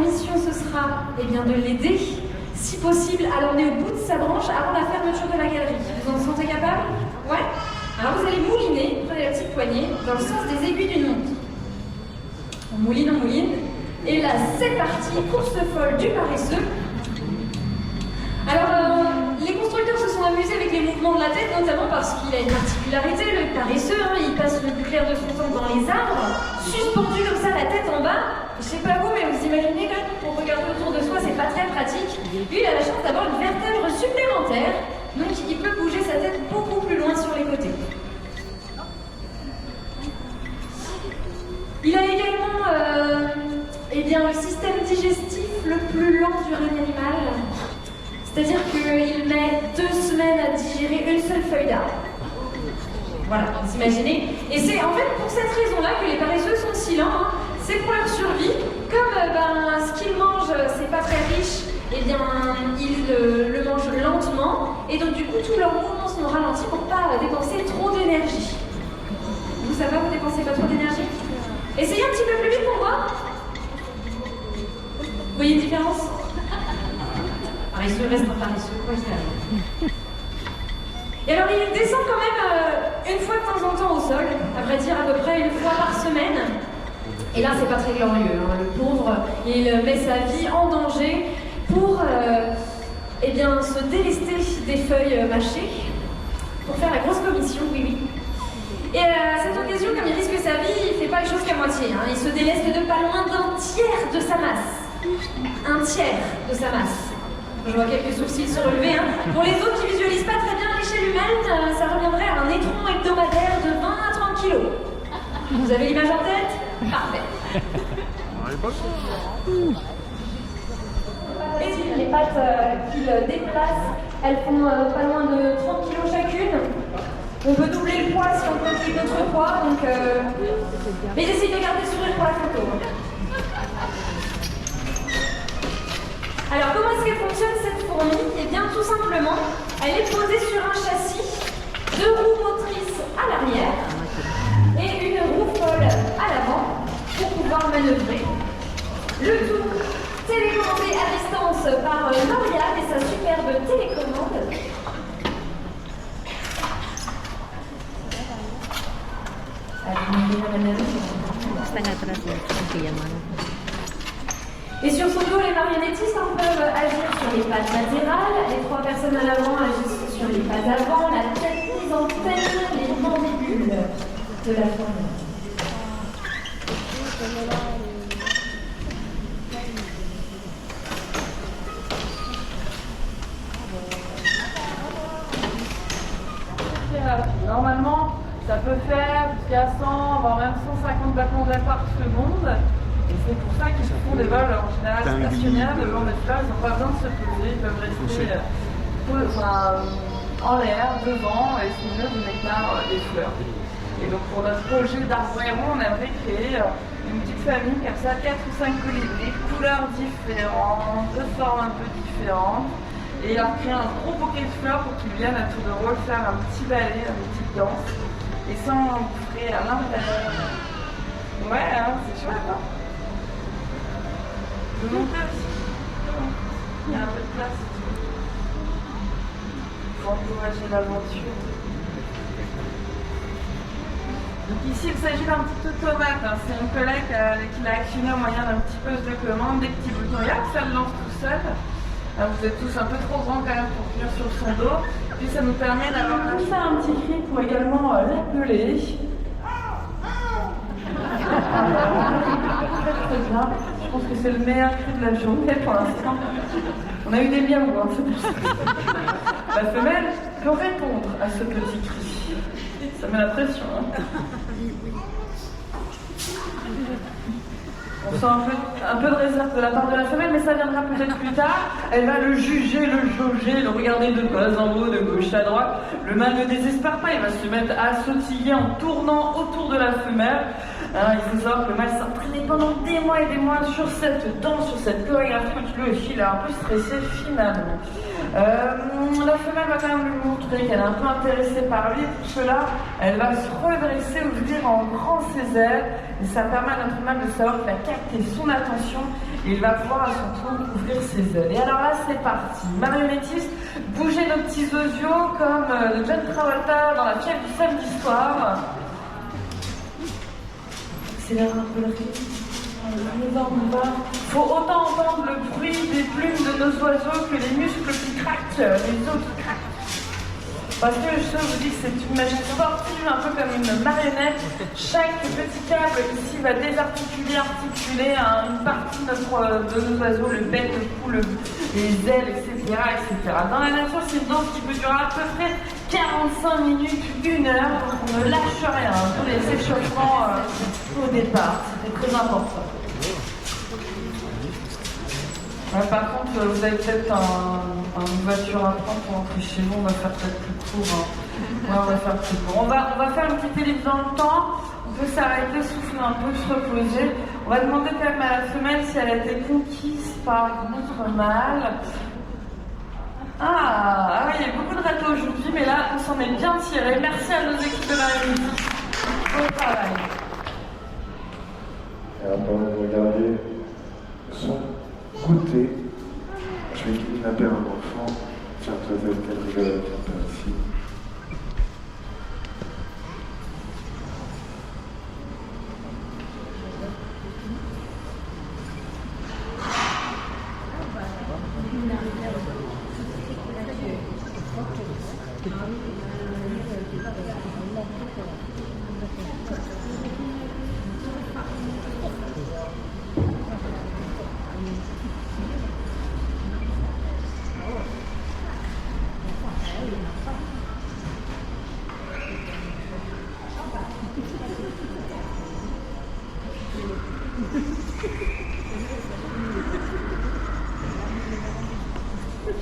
mission ce sera de l'aider, si possible, à l'emmener au bout de sa branche avant la fermeture de la galerie. Vous en sentez capable? Ouais? Alors vous allez mouliner, prenez la petite poignée, dans le sens des aiguilles d'une montre. On mouline, et là c'est parti, course folle du paresseux. Alors les constructeurs se sont amusés avec les mouvements de la tête, notamment parce qu'il a une particularité, le paresseux, il passe le plus clair de son temps dans les arbres, suspendu comme ça, la tête en bas. Je sais pas vous, mais vous imaginez quand même, pour regarder autour de soi, c'est pas très pratique. Lui, il a la chance d'avoir une vertèbre supplémentaire, donc il peut bouger sa tête beaucoup plus loin sur les côtés. Il a également le système digestif le plus lent du règne animal. C'est-à-dire qu'il met 2 semaines à digérer une seule feuille d'arbre. Voilà, vous imaginez. Et c'est en fait pour cette raison-là que les paresseux sont si lents. C'est pour leur survie. Comme ce qu'ils mangent, c'est pas très riche, ils le mangent lentement. Et donc du coup, tous leurs mouvements sont ralentis pour pas dépenser trop d'énergie. Vous, ça va, vous dépensez pas trop d'énergie? Essayez un petit peu plus vite pour voir. Vous voyez une différence? Paresseux reste un paresseux, quoi qu'il arrive. Et alors il descend quand même une fois de temps en temps au sol, à vrai dire à peu près une fois par semaine. Et là c'est pas très glorieux, le pauvre, il met sa vie en danger pour se délester des feuilles mâchées, pour faire la grosse commission, oui. Et à cette occasion, comme il risque sa vie, il fait pas les choses qu'à moitié, il se déleste de pas loin d'un tiers de sa masse. Un tiers de sa masse. Je vois quelques sourcils se relever. Pour les autres qui visualisent pas très bien l'échelle humaine, ça reviendrait à un étron hebdomadaire de 20 à 30 kilos. Vous avez l'image en tête? Parfait. Et les pattes qu'il déplace, elles font pas loin de 30 kilos chacune. On peut doubler le poids si on peut notre poids, donc mais j'essaie de garder le sourire pour la photo. Alors, comment est-ce qu'elle fonctionne cette fourmi? Eh bien, tout simplement, elle est posée sur un châssis, 2 roues motrices à l'arrière et une roue folle à l'avant pour pouvoir manœuvrer. Le tout télécommandé à distance par Lauriane et sa superbe télécommande. Et sur son dos, les marionnettistes peuvent agir sur les pattes latérales, les 3 personnes à l'avant agissent sur les pattes avant, la tête mise en peine, les mandibules de la fourmi. Normalement, ça peut faire jusqu'à 100, voire même 150 battements d'air par seconde. Et c'est pour ça qu'ils font des vols en général stationnaires devant des fleurs. Ils n'ont pas besoin de se poser, ils peuvent rester en l'air, devant, et se nourrir du nectar des fleurs. Et donc pour notre projet d'arbre héron, on aimerait créer une petite famille comme ça, 4 ou 5 colibris, couleurs différentes, de formes un peu différentes. Et leur créer un gros bouquet de fleurs pour qu'ils viennent à tour de rôle faire un petit ballet, une petite danse. Et sans bouffer à l'intérieur. Ouais, c'est chouette, Je vais monter aussi. Il y a un peu de place. Pour encourager l'aventure. Donc ici, il s'agit d'un petit automate. C'est une collègue qui l'a actionné au moyen d'un petit poste de commande, des petits boutons. Regarde, ça le lance tout seul. Alors, vous êtes tous un peu trop grands quand même pour tenir sur son dos. Puis ça nous permet d'avoir un petit cri pour également l'appeler. Très bien. Je pense que c'est le meilleur cri de la journée pour l'instant. On a eu des miaou, c'est pour ça. La femelle peut répondre à ce petit cri. Ça met la pression. On sent un peu de réserve de la part de la femelle, mais ça viendra peut-être plus tard. Elle va le juger, le jauger, le regarder de bas en haut, de gauche à droite. Le mâle ne désespère pas, il va se mettre à sautiller en tournant autour de la femelle. Il faut savoir que le mâle s'entraînait pendant des mois et des mois sur cette danse, sur cette chorégraphie, donc lui aussi il est un peu stressé finalement. La femelle va quand même lui montrer qu'elle est un peu intéressée par lui, pour cela elle va se redresser, ouvrir en grand ses ailes, et ça permet à notre mâle de savoir qu'il a capté son attention et il va pouvoir à son tour ouvrir ses ailes. Et alors là c'est parti, marionnettiste, bougez nos petits osios comme de John Travolta dans La fièvre du samedi soir. Accélère un peu le rythme. On va. Faut autant entendre le bruit des plumes de nos oiseaux que les muscles qui craquent, les os qui craquent. Parce que je vous dis que c'est une machine sportive, un peu comme une marionnette. Chaque petit câble ici va désarticuler, articuler une partie de nos oiseaux, le bec, le cou, les ailes, etc., etc. Dans la nature, c'est une danse qui peut durer à peu près 45 minutes, 1 heure. On ne lâche rien. Tous les échauffements au départ, c'était très important. Par contre, vous avez peut-être une voiture à prendre pour rentrer chez vous, on va faire peut-être plus court. Ouais, on va faire plus court. On va faire une petite ellipse dans le temps, on peut s'arrêter, souffler un peu, se reposer. On va demander quand même à la femelle si elle a été conquise par notre mâle. Ah oui, il y a beaucoup de ratés aujourd'hui, mais là, on s'en est bien tiré. Merci à nos équipes de Marionnettiste. Bon travail. Alors, pendant que vous regardez son goûter, je vais kidnapper un enfant. Tiens, toi, quelle rigolade, tiens, ici.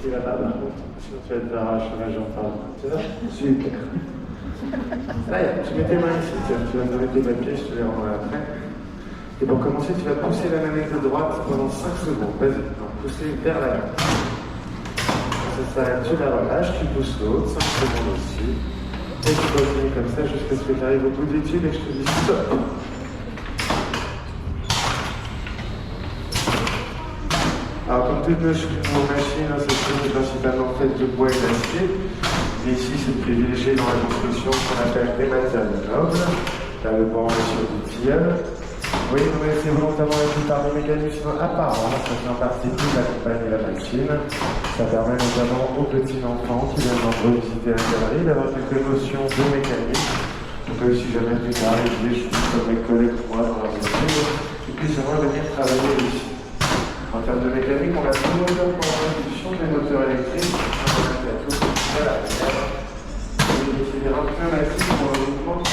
Si là-bas, par contre, sinon tu vas te faire arracher la jambe par là. C'est ça? Super. Là, tu mets tes mains ici, tu vas me donner tes papiers, je te les rendrai après. Et pour commencer, tu vas pousser la manette de droite pendant 5 secondes. Vas-y, pousser vers la main. Ça s'arrête, tu la relâches, tu pousses l'autre, 5 secondes aussi. Et tu continues comme ça jusqu'à ce que tu arrives au bout du tube et que je te dis stop. Alors, comme toute nos machines, ces machines principalement faites de bois et d'acier. Et ici, c'est privilégié dans la construction ce qu'on appelle des matériaux nobles. Là, le bois en est sur du tilleul. Oui, vous laissez volontairement la plupart des mécanismes apparents, ça fait en partie tout d'accompagner la machine. Ça permet notamment aux petits enfants qui viennent nombreux visiter la galerie d'avoir quelques notions de mécanique. Donc, si jamais plus tard, ils jouent comme mes collègues moi dans leur métier, ils puissent vraiment venir travailler ici. En termes de mécanique, on a deux moteurs pour la production, des moteurs électriques, on a tout à l'arrière. Et c'est des rampes pneumatiques pour le mouvement C.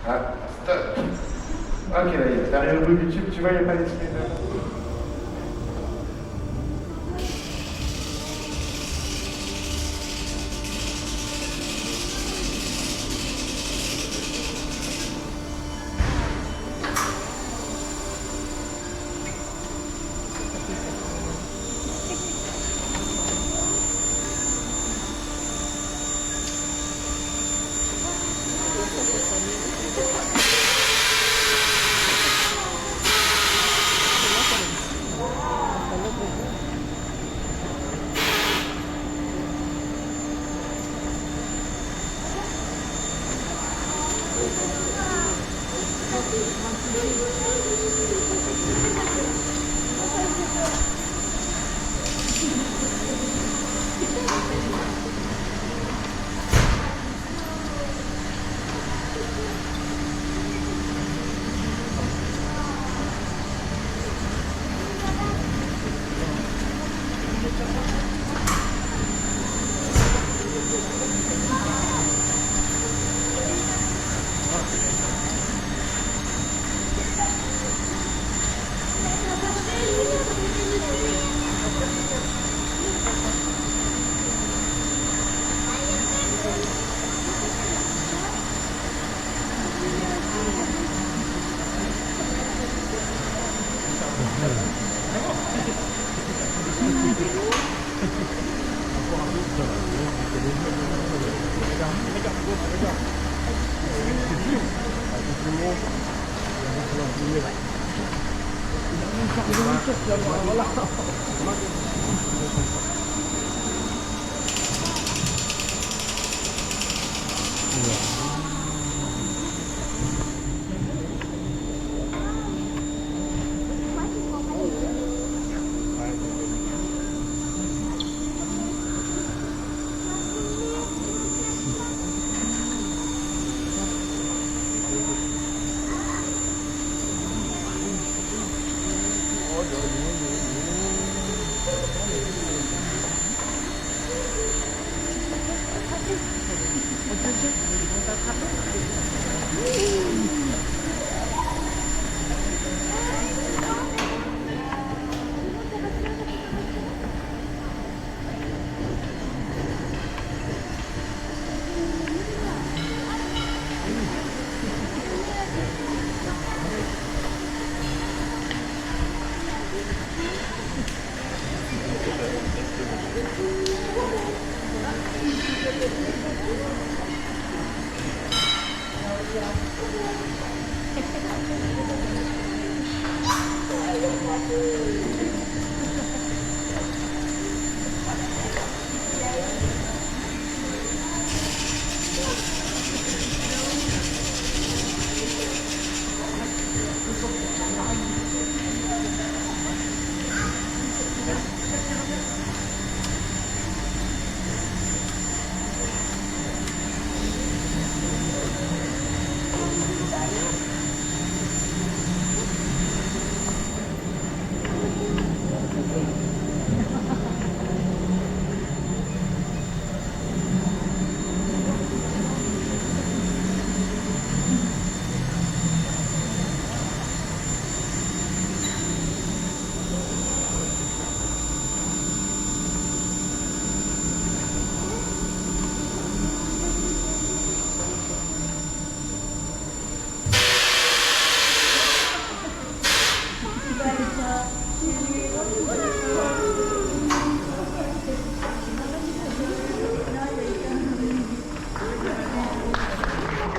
Ah, stop. Ok, là, t'arrives au bout du tube, tu vois, il n'y a pas d'escalier.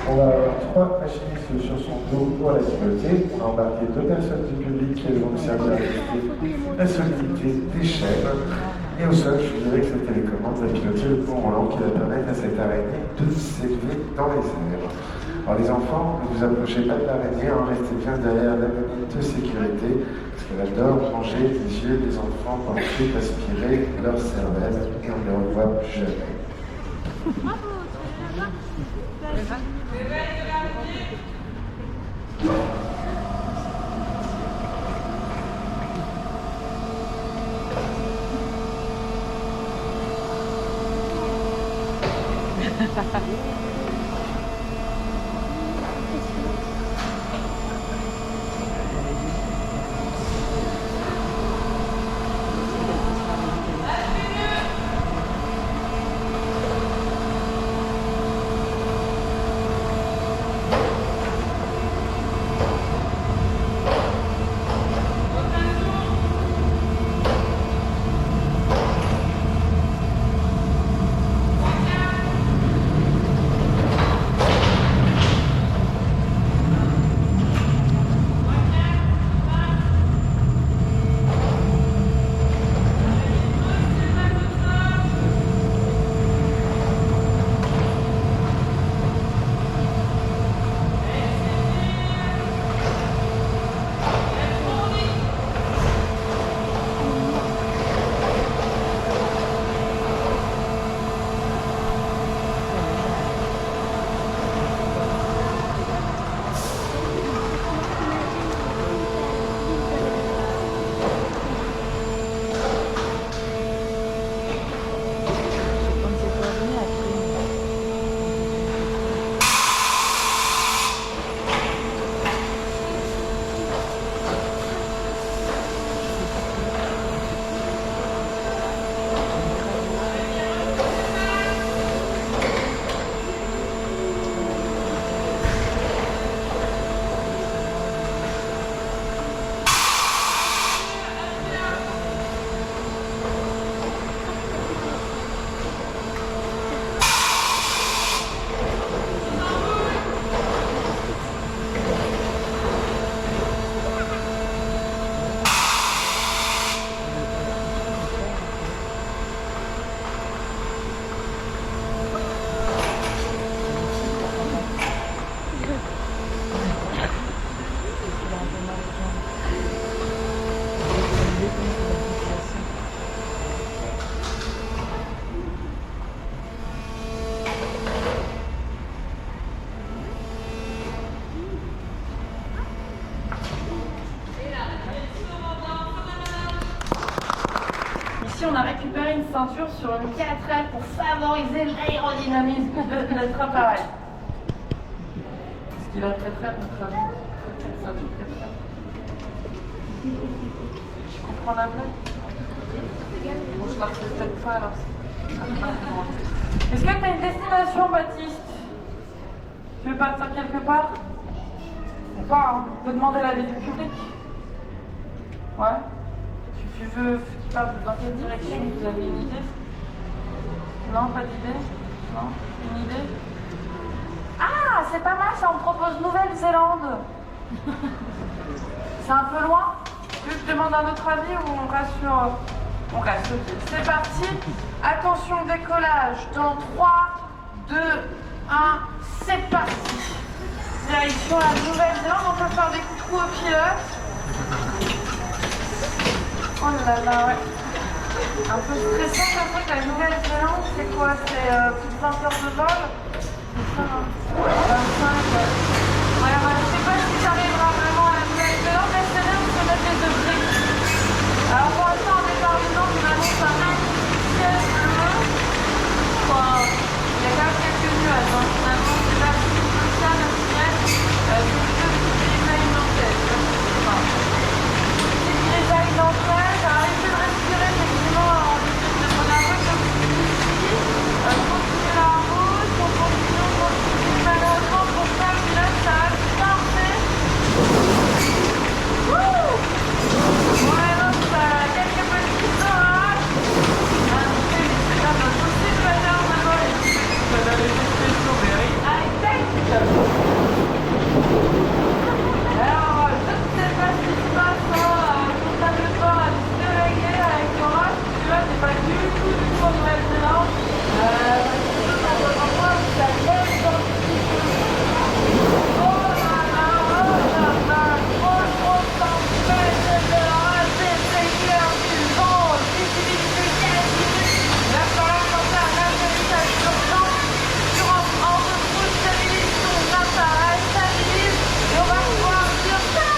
On va avoir 3 machinistes sur son dos pour la piloter. On a embarqué 2 personnes du public qui vont nous servir à tester la solidité des chaînes. Et au sol, je dirais que cette télécommande va piloter le pont roulant qui va permettre à cette araignée de s'élever dans les airs. Alors les enfants, ne vous approchez pas de l'araignée, restez bien derrière la limite de sécurité, parce qu'elle adore manger les yeux des enfants pour ensuite aspirer leur cervelle et on ne les revoit plus jamais. ceinture sur une 4L pour favoriser l'aérodynamisme de notre appareil. Est-ce qu'il a très très Je comprends la blague. Bon, je la refais peut-être pas alors. Est-ce que tu as une destination, Baptiste? Tu veux partir quelque part? Ou pas, hein? On peut demander l'avis du public. Ouais? Tu veux qu'il parte dans quelle direction? Vous avez une idée? Non, pas d'idée? Non? Une idée? Ah, c'est pas mal ça, on propose Nouvelle-Zélande. C'est un peu loin? Tu veux que je demande un autre avis ou on reste sur... On reste, ok. C'est parti. Attention, décollage. Dans 3, 2, 1, c'est parti. Direction la Nouvelle-Zélande, on peut faire des coucous au pilote. Oh là là, ouais. Un peu stressant comme ça que la Nouvelle-Zélande, c'est quoi? C'est plus de 20 heures de vol? C'est ça, hein? 25, ouais. Ouais, je sais pas si j'arrivera vraiment à la Nouvelle-Zélande, mais c'est bien de se mettre les deux briques. Alors pour l'instant, en départ du Nord, on annonce un ciel bleu. Enfin, il y a quand même quelques nuages, hein. Finalement, c'est pas plus spécial le ciel. C'est plutôt une grisaille nantaise. Petite grisaille nantaise, arrêtez de respirer, effectivement, on essaie de prendre un peu comme ici. Continuez la route, on continue. Malheureusement, pour ça, là, ça a parfait. Wouh! Ouais, non, ça a quelques petits orages. C'est pas possible de faire un vol. Ça donne des expressions very high-tech. Alors, je ne sais pas ce qui se passe, quand ça ne pas à se régler avec l'orage. Tu vois, c'est pas du tout en Nouvelle-Zélande. Ça doit avoir ça lève dans le petit peu. Oh là là, gros tempête de l'orage, c'est clair du vent, visibilité quasi nulle. Il va falloir penser à l'atterrissage urgent. Tu rentres en dessous, stabilise ton appareil, stabilise, et on va pouvoir dire ça.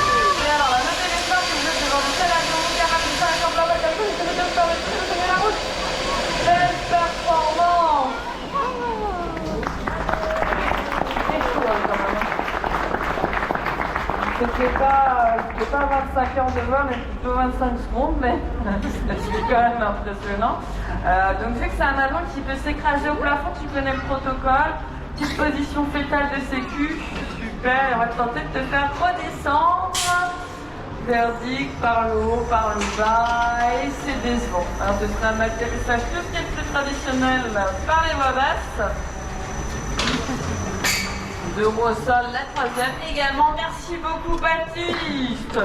Et alors, notez les fois que vous êtes devant le seul avion, caractère 50 km, tenez la route. Belle performance. C'est chaud, hein, quand même. C'était pas 25 heures de vol, mais plutôt 25 secondes, mais c'est quand même impressionnant. Donc vu que c'est un avion qui peut s'écraser au plafond, tu connais le protocole. Petite position fétale de sécu, super, on va tenter de te faire redescendre. Verdict par le haut, par le bas, et c'est décevant. Alors ce sera un atterrissage tout ce qui est plus traditionnel par les voies basses. De roues au sol, la troisième également. Merci beaucoup Baptiste.